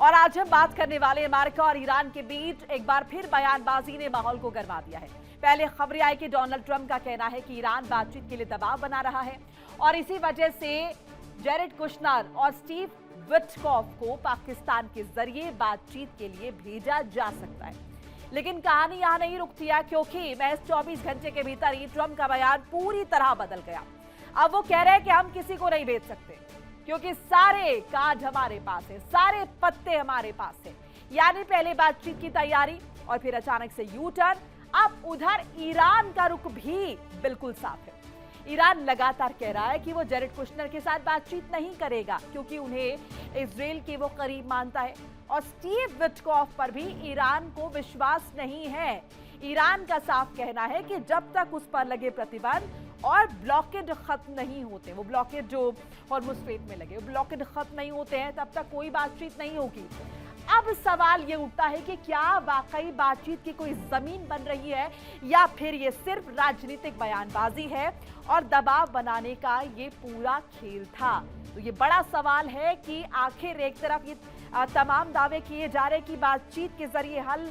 और आज हम बात करने वाले अमेरिका और ईरान के बीच एक बार फिर बयानबाजी ने माहौल को गरमा दिया है। पहले खबरें आई कि डोनाल्ड ट्रंप का कहना है कि ईरान बातचीत के लिए दबाव बना रहा है और इसी वजह से जेरेड कुशनर और स्टीव विटकॉफ को पाकिस्तान के जरिए बातचीत के लिए भेजा जा सकता है। लेकिन कहानी यहां नहीं रुकती है, क्योंकि महज 24 घंटे के भीतर ही ट्रंप का बयान पूरी तरह बदल गया। अब वो कह रहे हैं कि हम किसी को नहीं भेज सकते क्योंकि सारे कार्ड हमारे पास है, सारे पत्ते हमारे पास है। यानी पहले बातचीत की तैयारी और फिर अचानक से यू टर्न। अब उधर ईरान का रुख भी बिल्कुल साफ है। ईरान लगातार कह रहा है कि वो जेरेड कुशनर के साथ बातचीत नहीं करेगा क्योंकि उन्हें इजराइल के वो करीब मानता है और स्टीव विटकॉफ पर भी ईरान को विश्वास नहीं है। ईरान का साफ कहना है कि जब तक उस पर लगे प्रतिबंध और ब्लॉकेड खत्म नहीं होते, वो ब्लॉकेड जो हॉर्मुज स्ट्रेट में लगे ब्लॉकेड खत्म नहीं होते हैं, तब तक कोई बातचीत नहीं होगी। अब सवाल ये उठता है कि क्या वाकई बातचीत की कोई जमीन बन रही है या फिर ये सिर्फ राजनीतिक बयानबाजी है और दबाव बनाने का ये पूरा खेल था। तो ये बड़ा सवाल है कि आखिर एक तरफ ये तमाम दावे किए जा रहे कि बातचीत के जरिए हल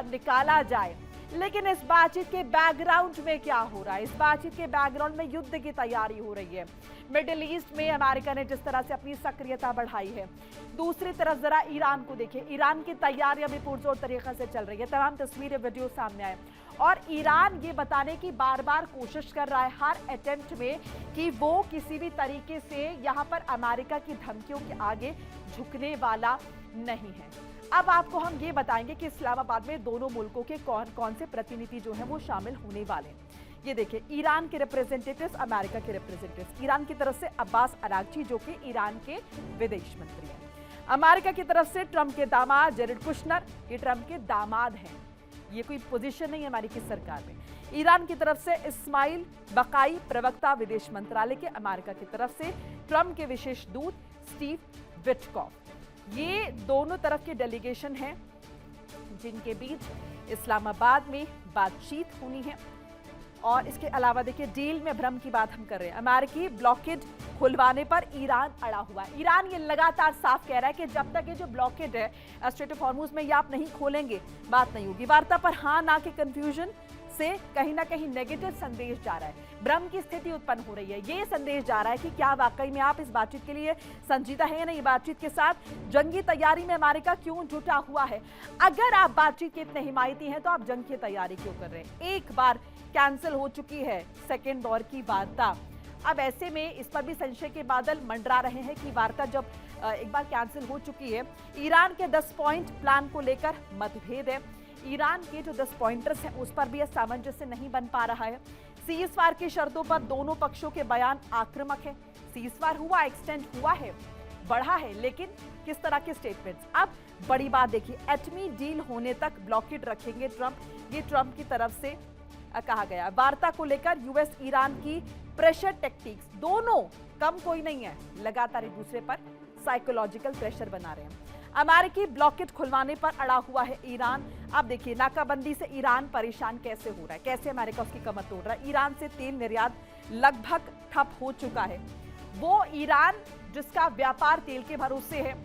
निकाला जाए, लेकिन इस बातचीत के बैकग्राउंड में क्या हो रहा है? इस बातचीत के बैकग्राउंड में युद्ध की तैयारी हो रही है। मिडिल ईस्ट में अमेरिका ने जिस तरह से अपनी सक्रियता बढ़ाई है, दूसरी तरफ जरा ईरान को देखिए। ईरान की तैयारियां भी पुरजोर तरीके से चल रही है। तमाम तस्वीरें वीडियो सामने आए और ईरान ये बताने की बार बार कोशिश कर रहा है हर अटेम्प्ट में कि वो किसी भी तरीके से यहाँ पर अमेरिका की धमकियों के आगे झुकने वाला नहीं है। अब आपको हम ये बताएंगे कि इस्लामाबाद में दोनों मुल्कों के कौन कौन से प्रतिनिधि जो हैं वो शामिल होने वाले हैं। ये देखिए, ईरान के रिप्रेजेंटेटिव्स, अमेरिका के रिप्रेजेंटेटिव्स। ईरान की तरफ से अब्बास अरागची जो कि ईरान के विदेश मंत्री हैं। अमेरिका की तरफ से ट्रंप के दामाद जेरेड कुशनर, ये ट्रंप के दामाद हैं। ये कोई पोजीशन नहीं है अमेरिकी सरकार में। ईरान की तरफ से इस्माइल बकाई, प्रवक्ता विदेश मंत्रालय के। अमेरिका की तरफ से ट्रंप के विशेष दूत स्टीव विटकॉफ। ये दोनों तरफ के डेलीगेशन हैं जिनके बीच इस्लामाबाद में बातचीत होनी है। और इसके अलावा देखिए, डील में भ्रम की बात हम कर रहे हैं। अमेरिकी ब्लॉकेड खुलवाने पर ईरान अड़ा हुआ है। ईरान ये लगातार साफ कह रहा है कि जब तक ये जो ब्लॉकेड है स्ट्रेट ऑफ हॉर्मुज में, ये आप नहीं खोलेंगे, बात नहीं होगी। वार्ता पर हाँ ना के कंफ्यूजन से कहीं ना कहीं नेगेटिव संदेश जा रहा है, भ्रम की स्थिति उत्पन्न हो रही है। ये संदेश जा रहा है कि क्या वाकई में आप इस बातचीत के लिए संजीदा है या नहीं। बातचीत के साथ जंगी तैयारी में अमेरिका क्यों जुटा हुआ है? अगर आप बातचीत के इतने हिमायती हैं तो आप जंग की तैयारी क्यों कर रहे हैं? एक बार कैंसिल हो चुकी है सेकेंड दौर की वार्ता। अब ऐसे में इस पर भी संशय के बादल मंडरा रहे हैं कि वार्ता जब एक बार कैंसिल हो चुकी है, ईरान के 10 पॉइंट प्लान को लेकर मतभेद है। ईरान के जो 10 पॉइंटर्स हैं उस पर भी सामंजस्य नहीं बन पा रहा है। सीजफायर की शर्तों पर दोनों पक्षों के बयान आक्रामक है। सीजफायर हुआ, एक्सटेंड हुआ है, बढ़ा है, लेकिन किस तरह के स्टेटमेंट्स? अब बड़ी बात देखिए, एटमी डील होने तक ब्लॉकेड रखेंगे ट्रंप, ये ट्रंप की तरफ से कहा गया। वार्ता को लेकर यूएस ईरान की प्रेशर टेक्टिक्स, दोनों कम कोई नहीं है, लगातार एक दूसरे पर साइकोलॉजिकल प्रेशर बना रहे हैं। अमेरिकी ब्लॉकेट खुलवाने पर अड़ा हुआ है ईरान। अब देखिए, नाकाबंदी से ईरान परेशान कैसे हो रहा है, कैसे अमेरिका उसकी कमर तोड़ रहा है। ईरान से तेल निर्यात लगभग ठप हो चुका है। वो ईरान जिसका व्यापार तेल के भरोसे है,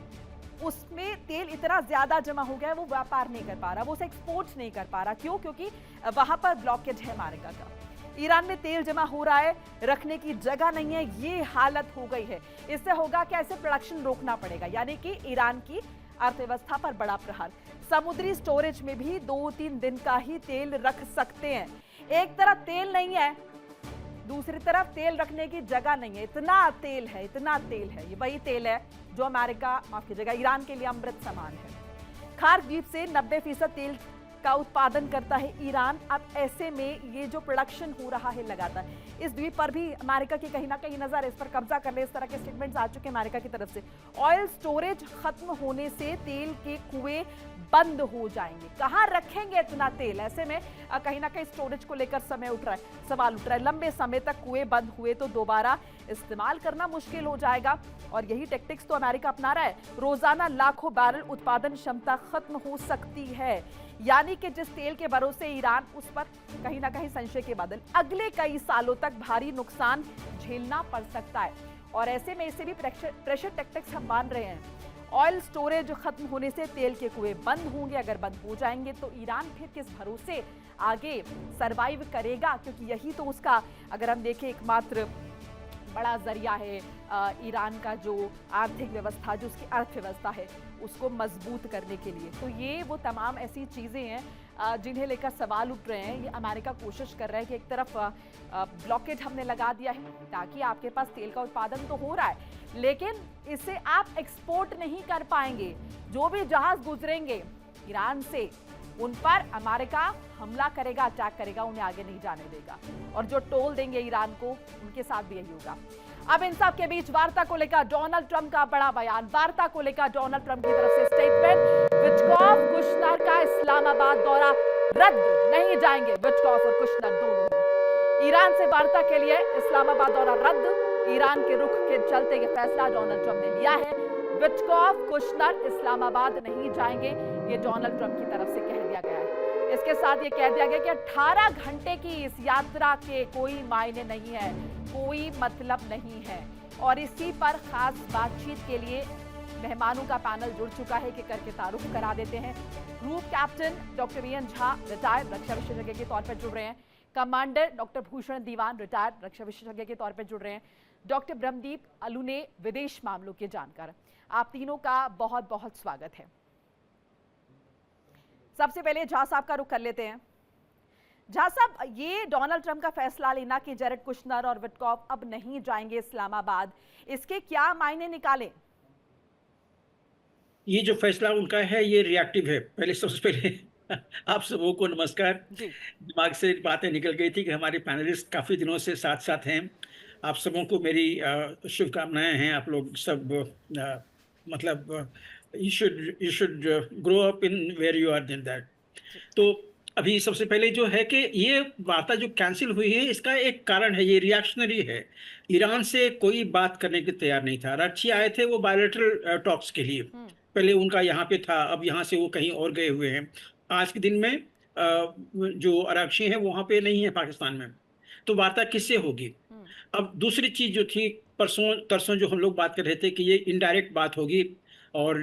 उसमें तेल इतना ज्यादा जमा हो गया है, वो व्यापार नहीं कर पा रहा, वो उसे एक्सपोर्ट नहीं कर पा रहा। क्यों? क्योंकि वहां पर ब्लॉकेज है अमेरिका का। ईरान में तेल जमा हो रहा है, रखने की जगह नहीं है, ये हालत हो गई है। इससे होगा कि ऐसे प्रोडक्शन रोकना पड़ेगा, यानी कि ईरान की अर्थव्यवस्था पर बड़ा प्रहार। समुद्री स्टोरेज में भी 2-3 दिन का ही तेल रख सकते हैं। एक तरफ तेल नहीं है, दूसरी तरफ तेल रखने की जगह नहीं है। इतना तेल है, इतना तेल है। ये वही तेल है जो अमेरिका, माफ कीजिएगा, ईरान के लिए अमृत समान है। खार द्वीप से 90% तेल का उत्पादन करता है ईरान। अब ऐसे में ये जो प्रोडक्शन हो रहा है लगातार, इस द्वीप पर भी अमेरिका की कहीं ना कहीं नजर, इस पर कब्जा कर ले, इस तरह के स्टेटमेंट्स आ चुके हैं अमेरिका की तरफ से। ऑयल स्टोरेज खत्म होने से तेल के कुएं बंद हो जाएंगे। कहां रखेंगे इतना तेल? ऐसे में कहीं ना कहीं स्टोरेज को लेकर सवाल उठ रहा है। लंबे समय तक कुएं बंद हुए तो दोबारा इस्तेमाल करना मुश्किल हो जाएगा और यही टेक्टिक्स तो अमेरिका अपना रहा है। रोजाना लाखों बैरल उत्पादन क्षमता खत्म हो सकती है, यानी कि जिस तेल के भरोसे ईरान, उस पर कहीं ना कहीं संशय के बादल। अगले कई सालों तक भारी नुकसान झेलना पड़ सकता है और ऐसे में इसे भी प्रेशर टैक्टिक्स हम मान रहे हैं। ऑयल स्टोरेज खत्म होने से तेल के कुएं बंद होंगे। अगर बंद हो जाएंगे तो ईरान फिर किस भरोसे आगे सरवाइव करेगा, क्योंकि यही तो उसका, अगर हम देखें, एकमात्र बड़ा जरिया है ईरान का जो आर्थिक व्यवस्था, जो उसकी अर्थव्यवस्था है, उसको मजबूत करने के लिए। तो ये वो तमाम ऐसी चीज़ें हैं जिन्हें लेकर सवाल उठ रहे हैं। ये अमेरिका कोशिश कर रहा है कि एक तरफ ब्लॉकेड हमने लगा दिया है ताकि आपके पास तेल का उत्पादन तो हो रहा है, लेकिन इसे आप एक्सपोर्ट नहीं कर पाएंगे। जो भी जहाज गुजरेंगे ईरान से, उन पर अमेरिका हमला करेगा, अटैक करेगा, उन्हें आगे नहीं जाने देगा। और जो टोल देंगे ईरान को, उनके साथ भी यही होगा। अब इन सब के बीच वार्ता को लेकर डोनाल्ड ट्रंप का बड़ा बयान। वार्ता को लेकर डोनाल्ड ट्रंप की तरफ से स्टेटमेंट। विटकॉफ कुशनर का इस्लामाबाद दौरा रद्द, नहीं जाएंगे विटकॉफ और कुशनर दोनों। ईरान से वार्ता के लिए इस्लामाबाद दौरा रद्द। ईरान के रुख के चलते यह फैसला डोनाल्ड ट्रंप ने लिया है। विटकॉफ कुशनर इस्लामाबाद नहीं जाएंगे, ये डोनाल्ड ट्रंप की तरफ से कह दिया गया है। इसके साथ ये कह दिया गया कि 18 घंटे की इस यात्रा के कोई मायने नहीं है, कोई मतलब नहीं है। और इसी पर खास बातचीत के लिए मेहमानों का पैनल जुड़ चुका है कि करके तारुफ करा देते हैं। Group captain doctor VN Jha, retired रक्षा विशेषज्ञ के तौर पर जुड़ रहे हैं। Commander doctor Bhushan Diwan, retired रक्षा विशेषज्ञ के तौर पर जुड़ रहे हैं। डॉक्टर ब्रह्मदीप अलूने, विदेश मामलों के जानकार। आप तीनों का बहुत बहुत स्वागत है। सबसे पहले झा साहब का रुख कर लेते हैं। झा साहब, ये डोनाल्ड ट्रंप का फैसला लेना कि जेरेड कुशनर और विटकॉफ अब नहीं जाएंगे इस्लामाबाद, इसके क्या मायने निकाले? ये जो फैसला उनका है ये रिएक्टिव है। पहले सबसे पहले आप सबों को नमस्कार। दिमाग से बातें निकल गई थी कि हमारे पैनलिस्ट काफी दिनों से साथ साथ हैं। आप सबों को मेरी शुभकामनाएं हैं। आप लोग सब मतलब you should grow up in where you are than that। तो अभी सबसे पहले जो है कि ये वार्ता जो कैंसिल हुई है, इसका एक कारण है, ये रिएक्शनरी है। ईरान से कोई बात करने के तैयार नहीं था। अरागची आए थे वो बायलैटरल टॉक्स के लिए, पहले उनका यहाँ पे था, अब यहाँ से वो कहीं और गए हुए हैं। आज के दिन में जो अरागची है वहाँ पे नहीं है पाकिस्तान में, तो वार्ता किससे होगी? अब दूसरी चीज जो थी, परसों तरसों जो हम लोग बात कर रहे थे कि ये इनडायरेक्ट बात होगी और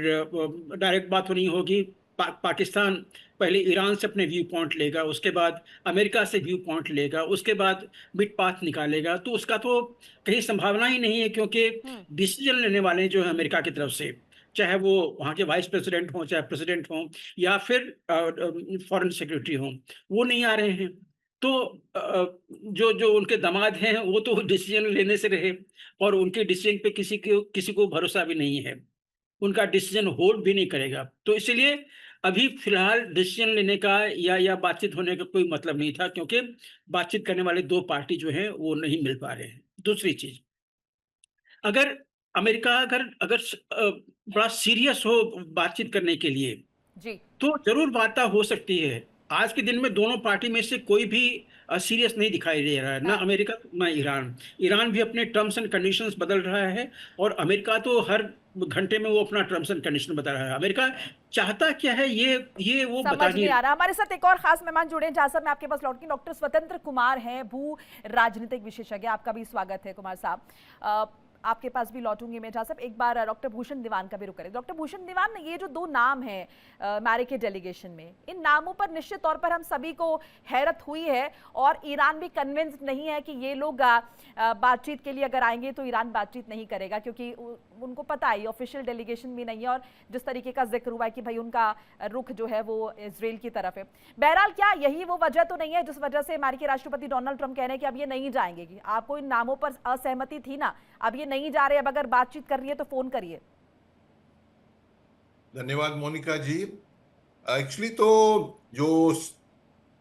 डायरेक्ट बात तो नहीं होगी। पाकिस्तान पहले ईरान से अपने व्यू पॉइंट लेगा, उसके बाद अमेरिका से व्यू पॉइंट लेगा, उसके बाद मिड पाथ निकालेगा। तो उसका तो कहीं संभावना ही नहीं है, क्योंकि डिसीजन लेने वाले जो है अमेरिका की तरफ से, चाहे वो वहाँ के वाइस प्रेसिडेंट हों, चाहे प्रेसिडेंट हों, या फिर फॉरेन सेक्रेटरी हों, वो नहीं आ रहे हैं। तो जो जो उनके दामाद हैं वो तो डिसीजन लेने से रहे, और उनके डिसीजन पे किसी को भरोसा भी नहीं है। उनका डिसीजन होल्ड भी नहीं करेगा। तो इसलिए अभी फिलहाल डिसीजन लेने का या बातचीत होने का कोई मतलब नहीं था, क्योंकि बातचीत करने वाले दो पार्टी जो हैं वो नहीं मिल पा रहे हैं। दूसरी चीज, अगर अमेरिका अगर बड़ा सीरियस हो बातचीत करने के लिए जी, तो जरूर वार्ता हो सकती है। आज के दिन में दोनों पार्टी में से कोई भी सीरियस नहीं दिखाई दे रहा है, ना अमेरिका ना ईरान। ईरान भी अपने टर्म्स एंड कंडीशंस बदल रहा है, और अमेरिका तो हर घंटे में वो अपना टर्म्स एंड कंडीशन बता रहा है। अमेरिका चाहता क्या है ये वो बता नहीं आ रहा। हमारे साथ एक और खास मेहमान जुड़े हैं, जहां साहब मैं आपके पास लौटूंगी। डॉक्टर स्वतंत्र कुमार हैं, भू राजनीतिक विशेषज्ञ। आपका भी स्वागत है कुमार साहब। आपके पास भी लौटूंगी मैं। जहाँ साहब, एक बार डॉक्टर भूषण दीवान का भी रुख करें। डॉक्टर भूषण दीवान, ये जो दो नाम हैं अमेरिकी डेलीगेशन में, इन नामों पर निश्चित तौर पर हम सभी को हैरत हुई है, और ईरान भी कन्विंस्ड नहीं है कि ये लोग बातचीत के लिए अगर आएंगे तो ईरान बातचीत नहीं करेगा, क्योंकि उनको पता है ऑफिशियल डेलीगेशन भी नहीं है, और जिस तरीके का जिक्र हुआ है कि भाई उनका रुख जो है वो इजराइल की तरफ है। बहरहाल, क्या यही वो वजह तो नहीं है जिस वजह से अमेरिकी राष्ट्रपति डोनाल्ड ट्रंप कह रहे हैं कि अब ये नहीं जाएंगे? कि आपको इन नामों पर असहमति थी ना, अब ये नहीं जा रहे, अब अगर बातचीत कर रही है तो फोन करिए। धन्यवाद मोनिका जी। एक्चुअली तो जो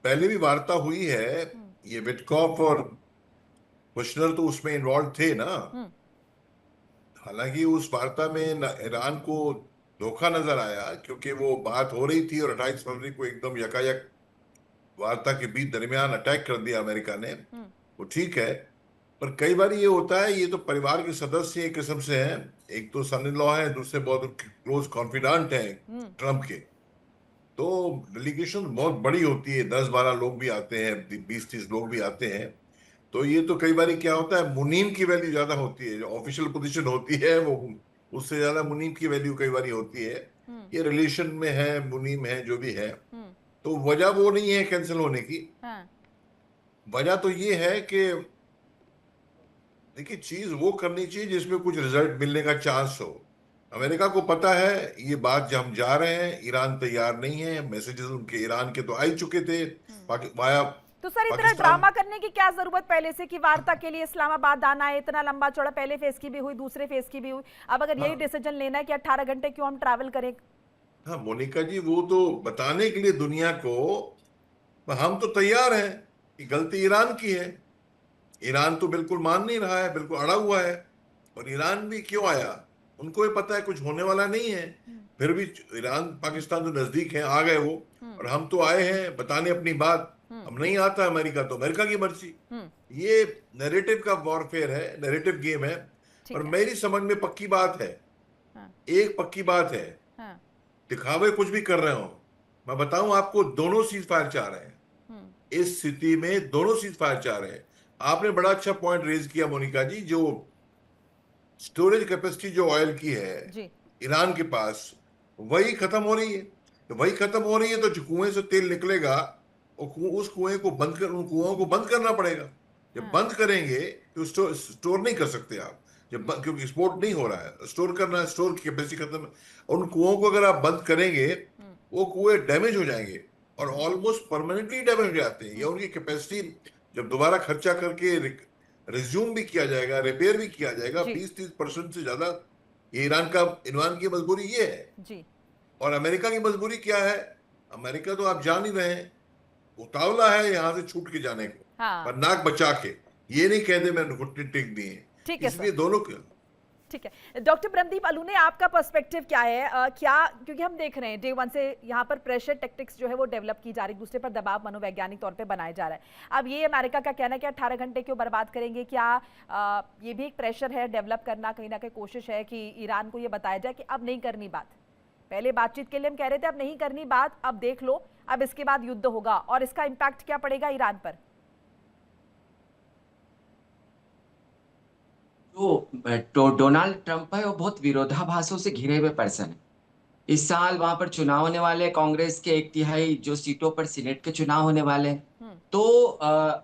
पहले भी वार्ता हुई है, ये विटकॉफ और कुशनर तो उसमें इन्वॉल्व थे ना। हालांकि उस वार्ता में ईरान को धोखा नजर आया, क्योंकि वो बात हो रही थी और 28 फरवरी को एकदम यकायक वार्ता के बीच दरमियान अटैक कर दिया अमेरिका ने। वो ठीक है, पर कई बार ये होता है, ये तो परिवार के सदस्य एक किस्म से हैं। एक तो सन इन लॉ है, दूसरे बहुत क्लोज कॉन्फिडेंट हैं ट्रंप के। तो डेलीगेशन बहुत बड़ी होती है, 10-12 लोग भी आते हैं, 20-30 लोग भी आते हैं। तो ये तो कई बार क्या होता है, मुनीम की वैल्यू ज्यादा होती है। जो ऑफिशियल पोजीशन होती है वो उससे ज्यादा मुनीम की वैल्यू कई बार होती है। ये रिलेशन में है, मुनीम है, जो भी है। तो वजह वो नहीं है कैंसिल होने की। वजह तो ये है कि देखिए, चीज वो करनी चाहिए जिसमें कुछ रिजल्ट मिलने का चांस हो। अमेरिका को पता है ये बात, जब हम जा रहे हैं ईरान तैयार नहीं है। मैसेजेस उनके ईरान के तो आ ही चुके थे वाया तो सर इतना पाकिस्तान। ड्रामा करने की क्या जरूरत पहले से कि वार्ता के लिए इस्लामाबाद आना है, इतना लंबा चौड़ा, पहले फेज की भी हुई, दूसरे फेज की भी हुई, अब अगर यही डिसीजन लेना है कि 18 घंटे क्यों हम ट्रैवल करें? हाँ मोनिका जी, वो तो बताने के लिए दुनिया को हम तो तैयार हैं कि गलती ईरान की है। ईरान तो बिल्कुल मान नहीं रहा है, बिल्कुल अड़ा हुआ है। और ईरान भी क्यों आया, उनको भी पता है कुछ होने वाला नहीं है। फिर भी ईरान पाकिस्तान तो नजदीक है, आ गए वो। और हम तो आए हैं बताने अपनी बात। अब नहीं आता अमेरिका तो अमेरिका की मर्जी। ये नैरेटिव का वॉरफेयर है, नैरेटिव गेम है। और मेरी समझ में पक्की बात है, एक पक्की बात है, दिखावे कुछ भी कर रहे हो। मैं बताऊं आपको, दोनों सीज फायर चाह रहे हैं। इस स्थिति में दोनों सीज फायर चाह रहे हैं। आपने बड़ा अच्छा पॉइंट रेज किया मोनिका जी, जो स्टोरेज कैपेसिटी जो ऑयल की है ईरान के पास, वही खत्म हो रही है। तो वही खत्म हो रही है तो जो कुएं से तेल निकलेगा, उस कुएं को बंद कर, उन कुओं को बंद करना पड़ेगा। जब बंद करेंगे तो स्टोर नहीं कर सकते आप, क्योंकि एक्सपोर्ट नहीं हो रहा है। स्टोर करना, स्टोर की कैपेसिटी खत्म है। उन कुओं को अगर आप बंद करेंगे, वो कुएं डैमेज हो जाएंगे और ऑलमोस्ट परमानेंटली डैमेज हो जाते हैं। या उनकी कैपेसिटी जब दोबारा खर्चा करके रिज्यूम भी किया जाएगा, रिपेयर भी किया जाएगा, 20-30% से ज्यादा। ये ईरान की मजबूरी ये है। और अमेरिका की मजबूरी क्या है? अमेरिका तो आप जान ही रहे हैं, उतावला है यहां से छूट के जाने को, पर नाक बचा के। ये नहीं कहते मैं घुटने टेक दिए। इसलिए दोनों के। ठीक है डॉक्टर ब्रह्मदीप अलूने, आपका पर्सपेक्टिव क्या है? क्या, क्योंकि हम देख रहे हैं डे वन से यहाँ पर प्रेशर टैक्टिक्स जो है वो डेवलप की जा रही, दूसरे पर दबाव मनोवैज्ञानिक तौर पे बनाया जा रहा है। अब ये अमेरिका का कहना है कि 18 घंटे क्यों बर्बाद करेंगे? क्या ये भी एक प्रेशर है डेवलप करना, कहीं ना कहीं कोशिश है कि ईरान को ये बताया जाए कि अब नहीं करनी बात? पहले बातचीत के लिए हम कह रहे थे अब नहीं करनी बात, अब देख लो, अब इसके बाद युद्ध होगा, और इसका इम्पैक्ट क्या पड़ेगा ईरान पर? तो डोनाल्ड ट्रंप है वो बहुत विरोधाभासों से घिरे हुए पर्सन है। इस साल वहां पर चुनाव होने वाले, कांग्रेस के 1/3 जो सीटों पर सीनेट के चुनाव होने वाले हैं। तो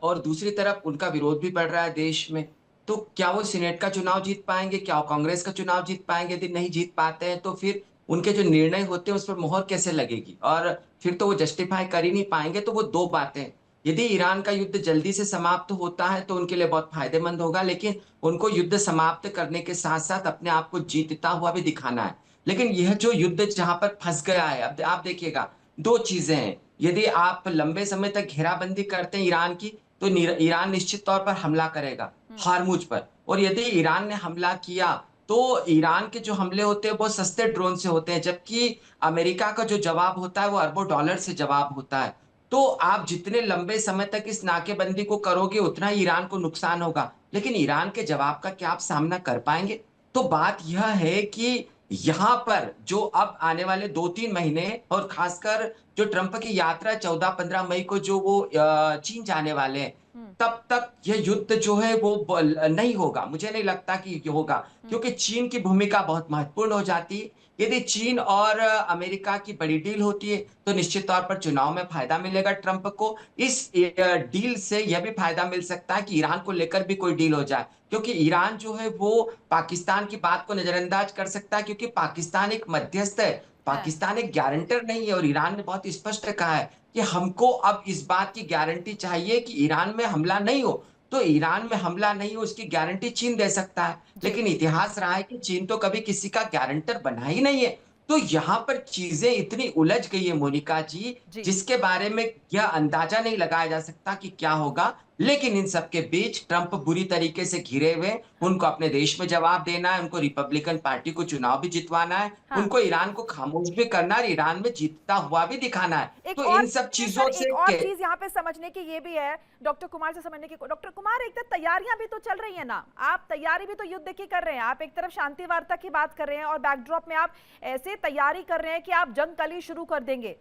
और दूसरी तरफ उनका विरोध भी बढ़ रहा है देश में। तो क्या वो सीनेट का चुनाव जीत पाएंगे? क्या वो कांग्रेस का चुनाव जीत पाएंगे? यदि नहीं जीत पाते हैं तो फिर उनके जो निर्णय होते हैं उस पर मोहर कैसे लगेगी? और फिर तो वो जस्टिफाई कर ही नहीं पाएंगे। तो वो दो बातें, यदि ईरान का युद्ध जल्दी से समाप्त होता है तो उनके लिए बहुत फायदेमंद होगा, लेकिन उनको युद्ध समाप्त करने के साथ साथ अपने आप को जीतता हुआ भी दिखाना है। लेकिन यह जो युद्ध जहां पर फंस गया है, अब आप देखिएगा दो चीजें हैं। यदि आप लंबे समय तक घेराबंदी करते हैं ईरान की, तो ईरान निश्चित तौर पर हमला करेगा हार्मुज पर। और यदि ईरान ने हमला किया तो ईरान के जो हमले होते हैं बहुत सस्ते ड्रोन से होते हैं, जबकि अमेरिका का जो जवाब होता है वो अरबों डॉलर से जवाब होता है। तो आप जितने लंबे समय तक इस नाकेबंदी को करोगे उतना ही ईरान को नुकसान होगा, लेकिन ईरान के जवाब का क्या आप सामना कर पाएंगे? तो बात यह है कि यहां पर जो अब आने वाले 2-3 महीने, और खासकर जो ट्रंप की यात्रा 14-15 मई को जो वो चीन जाने वाले हैं, तब तक यह युद्ध जो है वो नहीं होगा। मुझे नहीं लगता कि ये होगा, क्योंकि चीन की भूमिका बहुत महत्वपूर्ण हो जाती है। यदि चीन और अमेरिका की बड़ी डील होती है तो निश्चित तौर पर चुनाव में फायदा मिलेगा ट्रंप को। इस डील से यह भी फायदा मिल सकता है कि ईरान को लेकर भी कोई डील हो जाए, क्योंकि ईरान जो है वो पाकिस्तान की बात को नजरअंदाज कर सकता है, क्योंकि पाकिस्तान एक मध्यस्थ है, पाकिस्तान एक गारंटर नहीं है। और ईरान ने बहुत स्पष्ट कहा है कि हमको अब इस बात की गारंटी चाहिए कि ईरान में हमला नहीं हो। तो ईरान में हमला नहीं हो उसकी गारंटी चीन दे सकता है, लेकिन इतिहास रहा है कि चीन तो कभी किसी का गारंटर बना ही नहीं है। तो यहाँ पर चीजें इतनी उलझ गई है मोनिका जी, जिसके बारे में यह अंदाजा नहीं लगाया जा सकता कि क्या होगा। लेकिन इन सबके बीच ट्रंप बुरी तरीके से घिरे हुए, उनको अपने देश में जवाब देना है, उनको रिपब्लिकन पार्टी को चुनाव भी जितवाना है, उनको ईरान को खामोश भी करना है, ईरान में जीतता हुआ भी दिखाना है। तो इन सब चीजों से एक और चीज यहाँ पे समझने की ये भी है, डॉक्टर कुमार से समझने की, डॉक्टर कुमार एक तरफ तैयारियां भी तो चल रही है ना, आप तैयारी भी तो युद्ध की कर रहे हैं, आप एक तरफ शांति वार्ता की बात कर रहे हैं और बैकड्रॉप में आप ऐसे तैयारी कर रहे हैं कि आप जंग कल ही शुरू कर देंगे।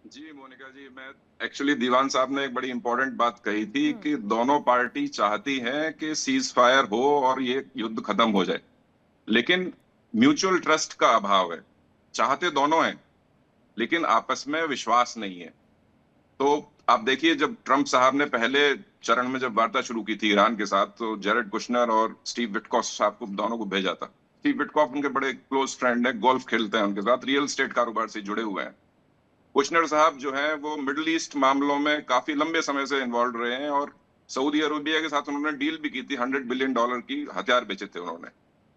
जी मोनिका जी, मैं एक्चुअली दीवान साहब ने एक बड़ी इंपॉर्टेंट बात कही थी कि दोनों पार्टी चाहती हैं कि सीज फायर हो और ये युद्ध खत्म हो जाए। लेकिन म्यूचुअल ट्रस्ट का अभाव है। चाहते दोनों हैं, लेकिन आपस में विश्वास नहीं है। तो आप देखिए, जब ट्रंप साहब ने पहले चरण में जब वार्ता शुरू की थी ईरान के साथ, तो जेरेड कुशनर और स्टीव विटकॉफ साहब को, दोनों को भेजा था। स्टीव विटकॉफ उनके बड़े क्लोज फ्रेंड है, गोल्फ खेलते हैं उनके साथ, रियल एस्टेट कारोबार से जुड़े हुए हैं। कुशनर साहब जो है वो मिडिल ईस्ट मामलों में काफी लंबे समय से इन्वॉल्व रहे हैं, और सऊदी अरेबिया के साथ उन्होंने डील भी की थी, $100 बिलियन की हथियार बेचे थे उन्होंने।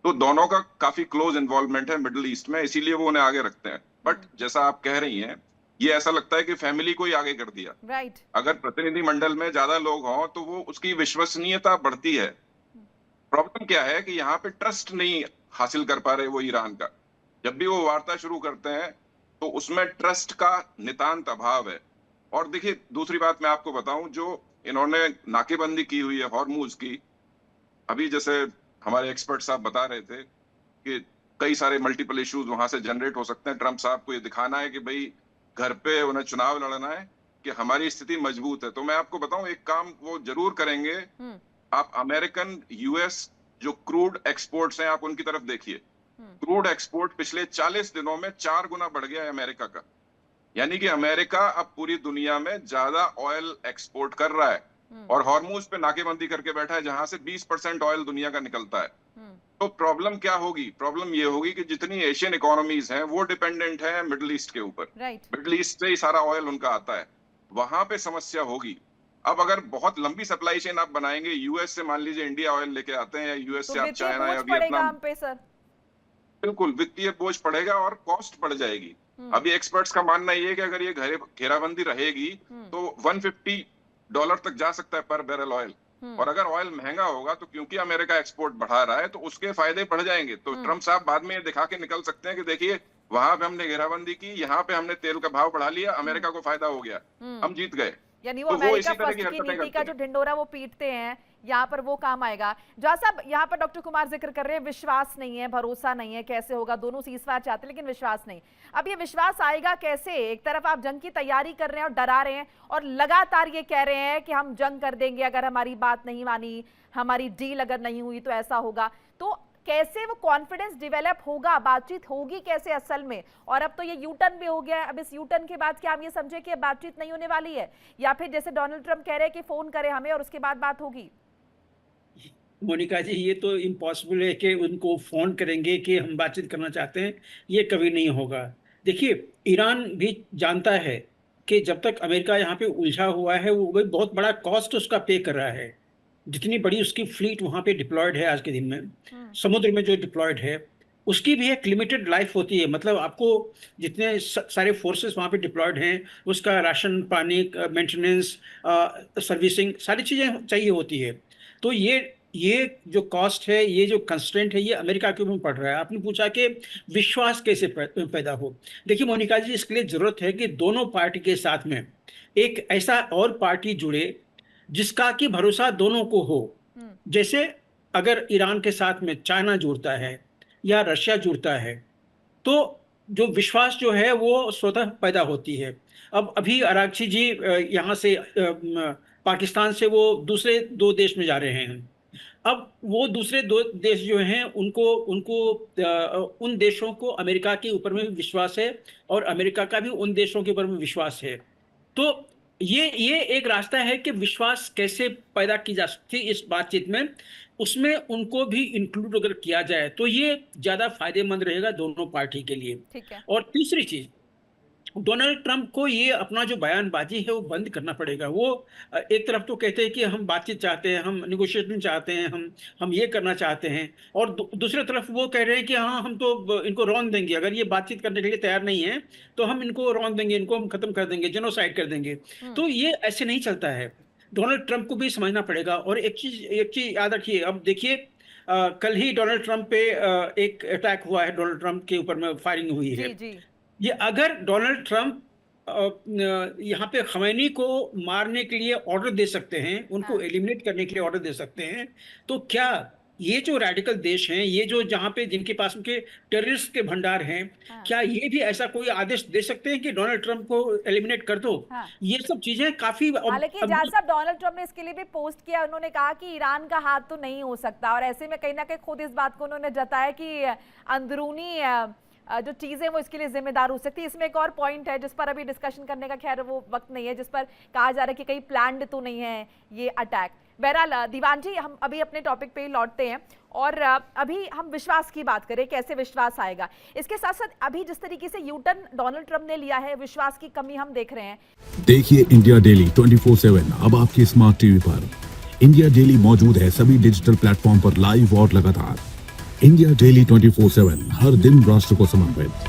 तो दोनों का काफी क्लोज इन्वॉल्वमेंट है मिडिल ईस्ट में, इसीलिए वो उन्हें आगे रखते हैं। बट जैसा आप कह रही हैं, ये ऐसा लगता है कि फैमिली को ही आगे कर दिया। राइट। अगर प्रतिनिधि मंडल में ज्यादा लोग हों तो वो उसकी विश्वसनीयता बढ़ती है। प्रॉब्लम क्या है कि यहाँ पे ट्रस्ट नहीं हासिल कर पा रहे वो ईरान का। जब भी वो वार्ता शुरू करते हैं तो उसमें ट्रस्ट का नितांत अभाव है। और देखिए, दूसरी बात मैं आपको बताऊं, जो इन्होंने नाकेबंदी की हुई है हॉर्मुज की, अभी जैसे हमारे एक्सपर्ट साहब बता रहे थे कि कई सारे मल्टीपल इश्यूज वहां से जनरेट हो सकते हैं। ट्रंप साहब को ये दिखाना है कि भाई घर पे उन्हें चुनाव लड़ना है, कि हमारी स्थिति मजबूत है। तो मैं आपको बताऊं, एक काम वो जरूर करेंगे। आप अमेरिकन यूएस जो क्रूड एक्सपोर्ट्स हैं, आप उनकी तरफ देखिए। क्रूड एक्सपोर्ट पिछले 40 दिनों में 4 गुना बढ़ गया है अमेरिका का। यानी कि अमेरिका अब पूरी दुनिया में ज्यादा ऑयल एक्सपोर्ट कर रहा है, और हॉर्मुज पे नाकेबंदी करके बैठा है, जहां से 20% ऑयल दुनिया का निकलता है। तो प्रॉब्लम क्या होगी? प्रॉब्लम ये होगी कि जितनी एशियन इकोनॉमीज हैं वो डिपेंडेंट है मिडिल ईस्ट के ऊपर। मिडिल ईस्ट से ही सारा ऑयल उनका आता है, वहां पे समस्या होगी। अब अगर बहुत लंबी सप्लाई चेन आप बनाएंगे, यूएस से मान लीजिए इंडिया ऑयल लेके आते हैं, या यूएस से आप चाइना या वियतनाम, बिल्कुल वित्तीय बोझ पड़ेगा और कॉस्ट बढ़ जाएगी। अभी एक्सपर्ट्स का मानना ये है कि अगर ये घेराबंदी रहेगी तो $150 तक जा सकता है पर बैरल ऑयल। और अगर ऑयल महंगा होगा तो क्योंकि अमेरिका एक्सपोर्ट बढ़ा रहा है तो उसके फायदे बढ़ जाएंगे। तो ट्रंप साहब बाद में ये दिखा के निकल सकते हैं कि देखिए, वहां पे हमने घेराबंदी की, यहाँ पे हमने तेल का भाव बढ़ा लिया, अमेरिका को फायदा हो गया, हम जीत गए। यानी वो अमेरिका फर्स्ट की नीति का जो ढिंडोरा वो पीटते हैं, यहाँ पर वो काम आएगा। जहाँ साहब यहाँ पर डॉक्टर कुमार जिक्र कर रहे हैं, विश्वास नहीं है, भरोसा नहीं है, कैसे होगा? दोनों सीजफायर चाहते हैं लेकिन विश्वास नहीं। अब ये विश्वास आएगा कैसे? एक तरफ आप जंग की तैयारी कर रहे हैं और डरा रहे हैं, और लगातार ये कह रहे हैं कि हम जंग कर देंगे अगर हमारी बात नहीं मानी, हमारी डील अगर नहीं हुई तो ऐसा होगा। तो कैसे वो कॉन्फिडेंस डेवलप होगा? बातचीत होगी कैसे असल में? और अब तो ये यूटर्न भी हो गया है। अब इस यूटर्न के बाद क्या हम ये समझे कि बातचीत नहीं होने वाली है, या फिर जैसे डोनाल्ड ट्रंप कह रहे हैं कि फोन करें हमें और उसके बाद बात होगी? मोनिका जी, ये तो इम्पॉसिबल है कि उनको फोन करेंगे कि हम बातचीत करना चाहते हैं, ये कभी नहीं होगा। देखिए, ईरान भी जानता है कि जब तक अमेरिका यहाँ पे उलझा हुआ है, वो भी बहुत बड़ा कॉस्ट उसका पे कर रहा है। जितनी बड़ी उसकी फ्लीट वहाँ पे डिप्लॉयड है आज के दिन में, समुद्र में जो डिप्लॉयड है, उसकी भी एक लिमिटेड लाइफ होती है। मतलब आपको जितने सारे फोर्सेस वहाँ पे डिप्लॉयड हैं, उसका राशन पानी, मेंटेनेंस, सर्विसिंग, सारी चीज़ें चाहिए होती है। तो ये जो कॉस्ट है, ये जो कंस्ट्रेंट है, ये अमेरिका के ऊपर पड़ रहा है। आपने पूछा कि विश्वास कैसे पैदा हो। देखिए मोनिका जी, इसके लिए जरूरत है कि दोनों पार्टी के साथ में एक ऐसा और पार्टी जुड़े जिसका कि भरोसा दोनों को हो। जैसे अगर ईरान के साथ में चाइना जुड़ता है या रशिया जुड़ता है, तो जो विश्वास जो है वो स्वतः पैदा होती है। अब अभी आराघची जी यहाँ से पाकिस्तान से वो दूसरे 2 देश में जा रहे हैं। अब वो दूसरे 2 देश जो हैं, उनको उन देशों को अमेरिका के ऊपर में विश्वास है, और अमेरिका का भी उन देशों के ऊपर में विश्वास है। तो ये एक रास्ता है कि विश्वास कैसे पैदा की जा सकती है इस बातचीत में, उसमें उनको भी इंक्लूड अगर किया जाए तो ये ज्यादा फायदेमंद रहेगा दोनों पार्टी के लिए। ठीक है। और तीसरी चीज, डोनाल्ड ट्रंप को ये अपना जो बयानबाजी है वो बंद करना पड़ेगा। वो एक तरफ तो कहते हैं कि हम बातचीत चाहते हैं, हम निगोशिएशन चाहते हैं, हम ये करना चाहते हैं, और दूसरी तरफ वो कह रहे हैं कि हाँ, हम तो इनको रौंद देंगे, अगर ये बातचीत करने के लिए तैयार नहीं है तो हम इनको रौंद देंगे, इनको हम खत्म कर देंगे, जेनोसाइड कर देंगे। तो ये ऐसे नहीं चलता है। डोनाल्ड ट्रंप को भी समझना पड़ेगा। और एक चीज याद रखिए, अब देखिए कल ही डोनाल्ड ट्रंप पे एक अटैक हुआ है, डोनाल्ड ट्रंप के ऊपर में फायरिंग हुई है। ये अगर डोनाल्ड ट्रंप यहाँ पे खमैनी को मारने के लिए ऑर्डर दे सकते हैं, उनको एलिमिनेट करने के लिए ऑर्डर दे सकते हैं, तो क्या ये जो रेडिकल देश हैं, ये जो जहां पे जिनके पास उनके टेररिस्ट के भंडार हैं, क्या ये भी ऐसा कोई आदेश दे सकते हैं कि डोनाल्ड ट्रंप को एलिमिनेट कर दो? ये सब चीजें काफी। हालांकि जहाज साहब, डोनाल्ड ट्रंप ने इसके लिए भी पोस्ट किया, उन्होंने कहा कि ईरान का हाथ तो नहीं हो सकता, और ऐसे में कहीं ना कहीं खुद इस बात को उन्होंने जताया कि अंदरूनी जो चीजें वो इसके लिए जिम्मेदार हो सकती है। इसमें एक और पॉइंट है जिस पर अभी डिस्कशन करने का खैर वो वक्त नहीं है, जिस पर कहा जा रहा है कि कहीं प्लान्ड तो नहीं है ये अटैक। बहरहाल दीवान जी, हम अभी अपने टॉपिक पे ही लौटते हैं और अभी हम विश्वास की बात करें, कैसे विश्वास आएगा। इसके साथ साथ अभी जिस तरीके से यूटर्न डोनाल्ड ट्रंप ने लिया है, विश्वास की कमी हम देख रहे हैं। देखिए इंडिया डेली 24/7 अब आपके स्मार्ट टीवी पर। इंडिया डेली मौजूद है सभी डिजिटल प्लेटफॉर्म पर लाइव और लगातार। इंडिया डेली 24/7 हर दिन राष्ट्र को समर्पित।